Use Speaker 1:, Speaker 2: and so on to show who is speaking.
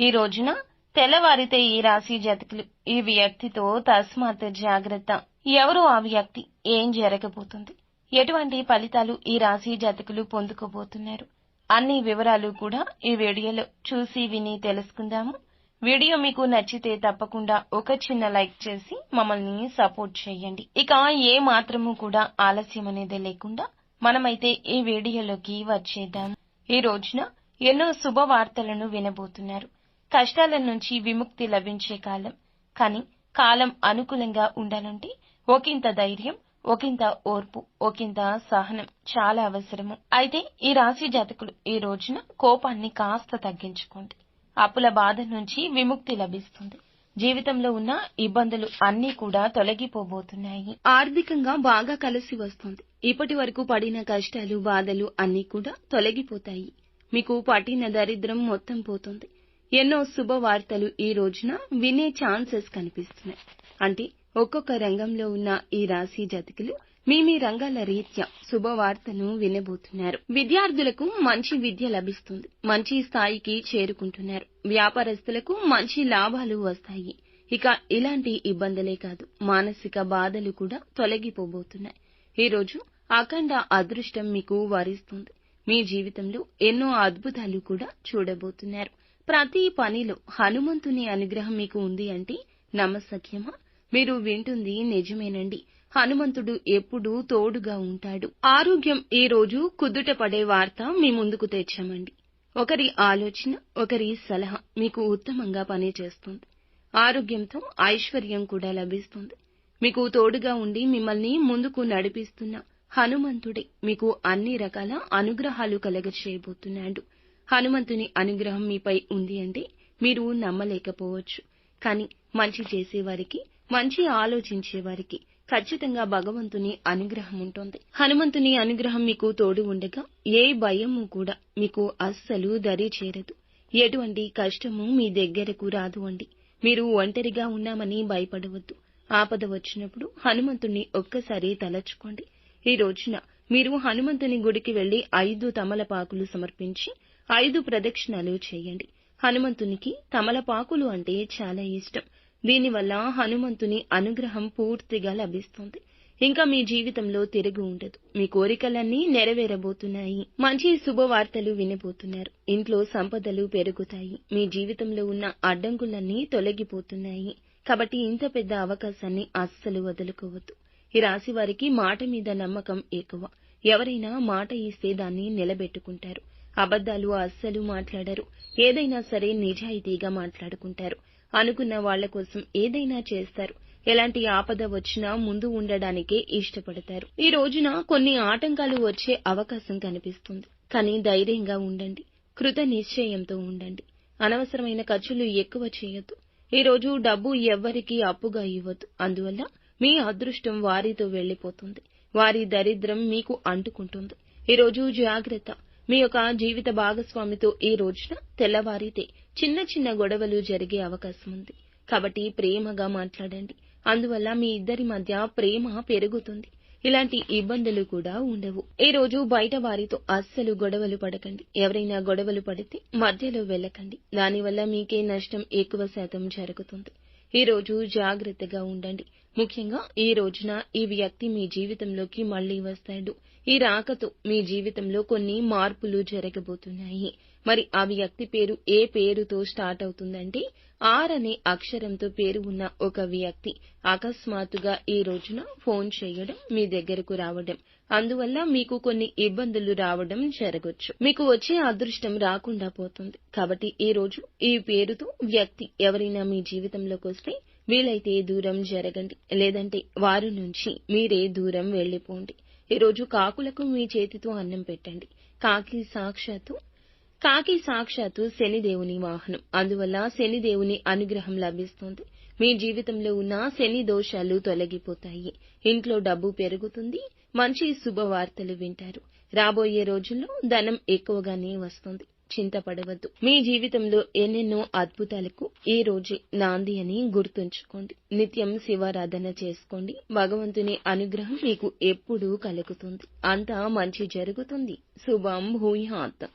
Speaker 1: ఈ రోజున తెల్లవారితే ఈ రాశి జాతకులు ఈ వ్యక్తితో తస్మాత్ జాగ్రత్త. ఎవరు ఆ వ్యక్తి, ఏం జరగబోతుంది, ఎటువంటి ఫలితాలు ఈ రాశి జాతకులు పొందుకోబోతున్నారు అన్ని వివరాలు కూడా ఈ వీడియోలో చూసి విని తెలుసుకుందాము. వీడియో మీకు నచ్చితే తప్పకుండా ఒక చిన్న లైక్ చేసి మమ్మల్ని సపోర్ట్ చేయండి. ఇక ఏ మాత్రము కూడా ఆలస్యం అనేది లేకుండా మనమైతే ఈ వీడియోలోకి వచ్చేద్దాం. ఈ రోజున ఎన్నో శుభవార్తలను వినబోతున్నారు. కష్టాల నుంచి విముక్తి లభించే కాలం. కానీ కాలం అనుకూలంగా ఉండాలంటే ఒకంత ధైర్యం, ఒకంత ఓర్పు, ఒకంత సహనం చాలా అవసరము. అయితే ఈ రాశి జాతకులు ఈ రోజున కోపాన్ని కాస్త తగ్గించుకోండి. అప్పుల బాధ నుంచి విముక్తి లభిస్తుంది. జీవితంలో ఉన్న ఇబ్బందులు అన్నీ కూడా తొలగిపోబోతున్నాయి. ఆర్థికంగా బాగా కలిసి వస్తుంది. ఇప్పటి వరకు పడిన కష్టాలు, బాధలు అన్నీ కూడా తొలగిపోతాయి. మీకు పట్టిన దరిద్రం మొత్తం పోతుంది. ఎన్నో శుభవార్తలు ఈ రోజున వినే ఛాన్సెస్ కనిపిస్తున్నాయి. అంటే ఒక్కొక్క రంగంలో ఉన్న ఈ రాశి జాతకులు మీ రంగాల రీత్యా శుభవార్తను వినబోతున్నారు. విద్యార్థులకు మంచి విద్య లభిస్తుంది. మంచి స్థాయికి చేరుకుంటున్నారు. వ్యాపారస్తులకు మంచి లాభాలు వస్తాయి. ఇక ఇలాంటి ఇబ్బందులే కాదు, మానసిక బాధలు కూడా తొలగిపోబోతున్నాయి. ఈ రోజు అఖండ అదృష్టం మీకు వరిస్తుంది. మీ జీవితంలో ఎన్నో అద్భుతాలు కూడా చూడబోతున్నారు. ప్రతి పనిలో హనుమంతుని అనుగ్రహం మీకు ఉంది అంటే నమ్మశక్యమా? మీరు వింటుంది నిజమేనండి. హనుమంతుడు ఎప్పుడూ తోడుగా ఉంటాడు. ఆరోగ్యం ఈ రోజు కుదుట పడే వార్త మీ ముందుకు తెచ్చామండి. ఒకరి ఆలోచన, ఒకరి సలహా మీకు ఉత్తమంగా పనిచేస్తుంది. ఆరోగ్యంతో ఐశ్వర్యం కూడా లభిస్తుంది. మీకు తోడుగా ఉండి మిమ్మల్ని ముందుకు నడిపిస్తున్న హనుమంతుడే మీకు అన్ని రకాల అనుగ్రహాలు కలగచేయబోతున్నాడు. హనుమంతుని అనుగ్రహం మీపై ఉంది అంటే మీరు నమ్మలేకపోవచ్చు. కానీ మంచి చేసేవారికి, మంచి ఆలోచించేవారికి ఖచ్చితంగా భగవంతుని అనుగ్రహం ఉంటుంది. హనుమంతుని అనుగ్రహం మీకు తోడు ఉండగా ఏ భయము కూడా మీకు అస్సలు దరి చేరదు. ఎటువంటి కష్టము మీ దగ్గరకు రాదు అండి. మీరు ఒంటరిగా ఉన్నామని భయపడవద్దు. ఆపద వచ్చినప్పుడు హనుమంతుణ్ణి ఒక్కసారి తలచుకోండి. ఈ రోజున మీరు హనుమంతుని గుడికి వెళ్లి 5 తమలపాకులు సమర్పించి 5 ప్రదక్షిణాలు చేయండి. హనుమంతునికి తమలపాకులు అంటే చాలా ఇష్టం. దీనివల్ల హనుమంతుని అనుగ్రహం పూర్తిగా లభిస్తుంది. ఇంకా మీ జీవితంలో తిరుగు ఉండదు. మీ కోరికలన్నీ నెరవేరబోతున్నాయి. మంచి శుభవార్తలు వినబోతున్నారు. ఇంట్లో సంపదలు పెరుగుతాయి. మీ జీవితంలో ఉన్న అడ్డంకులన్నీ తొలగిపోతున్నాయి. కాబట్టి ఇంత పెద్ద అవకాశాన్ని అస్సలు వదులుకోవద్దు. ఈ రాశి వారికి మాట మీద నమ్మకం ఎక్కువ. ఎవరైనా మాట ఇస్తే దాన్ని నిలబెట్టుకుంటారు. అబద్దాలు అస్సలు మాట్లాడరు. ఏదైనా సరే నిజాయితీగా మాట్లాడుకుంటారు. అనుకున్న వాళ్ల కోసం ఏదైనా చేస్తారు. ఎలాంటి ఆపద వచ్చినా ముందు ఉండడానికే ఇష్టపడతారు. ఈ రోజున కొన్ని ఆటంకాలు వచ్చే అవకాశం కనిపిస్తుంది. కానీ ధైర్యంగా ఉండండి. కృత నిశ్చయంతో ఉండండి. అనవసరమైన ఖర్చులు ఎక్కువ చేయొద్దు. ఈ రోజు డబ్బు ఎవ్వరికీ అప్పుగా ఇవ్వద్దు. అందువల్ల మీ అదృష్టం వారితో వెళ్లిపోతుంది. వారి దరిద్రం మీకు అంటుకుంటుంది. ఈ రోజు జాగ్రత్త. మీ యొక్క జీవిత భాగస్వామితో ఈ రోజున తెల్లవారితే చిన్న చిన్న గొడవలు జరిగే అవకాశం ఉంది. కాబట్టి ప్రేమగా మాట్లాడండి. అందువల్ల మీ ఇద్దరి మధ్య ప్రేమ పెరుగుతుంది. ఇలాంటి ఇబ్బందులు కూడా ఉండవు. ఈ రోజు బయట వారితో అస్సలు గొడవలు పడకండి. ఎవరైనా గొడవలు పడితే మధ్యలో వెళ్ళకండి. దానివల్ల మీకే నష్టం ఎక్కువ శాతం జరుగుతుంది. ఈ రోజు జాగ్రత్తగా ఉండండి. ముఖ్యంగా ఈ రోజున ఈ వ్యక్తి మీ జీవితంలోకి మళ్లీ వస్తాడు. ఈ రాకతో మీ జీవితంలో కొన్ని మార్పులు జరగబోతున్నాయి. మరి ఆ వ్యక్తి పేరు ఏ పేరుతో స్టార్ట్ అవుతుందంటే ఆర్ అనే అక్షరంతో పేరు ఉన్న ఒక వ్యక్తి అకస్మాత్తుగా ఈ రోజున ఫోన్ చేయడం, మీ దగ్గరకు రావడం, అందువల్ల మీకు కొన్ని ఇబ్బందులు రావడం జరగొచ్చు. మీకు వచ్చే అదృష్టం రాకుండా పోతుంది. కాబట్టి ఈ రోజు ఈ పేరుతో వ్యక్తి ఎవరైనా మీ జీవితంలోకి వస్తే వీలైతే దూరం జరగండి. లేదంటే వారి నుంచి మీరే దూరం వెళ్లిపోండి. ఈ రోజు కాకులకు మీ చేతితో అన్నం పెట్టండి. కాకి సాక్షాత్తు శనిదేవుని వాహనం. అందువల్ల శనిదేవుని అనుగ్రహం లభిస్తుంది. మీ జీవితంలో ఉన్న శని దోషాలు తొలగిపోతాయి. ఇంట్లో డబ్బు పెరుగుతుంది. మంచి శుభవార్తలు వింటారు. రాబోయే రోజుల్లో ధనం ఎక్కువగానే వస్తుంది. చింతపడవద్దు. మీ జీవితంలో ఎన్నెన్నో అద్భుతాలకు ఈ రోజే నాంది అని గుర్తుంచుకోండి. నిత్యం శివారాధన చేసుకోండి. భగవంతుని అనుగ్రహం మీకు ఎప్పుడూ కలుగుతుంది. అంతా మంచి జరుగుతుంది. శుభం భూయాత్.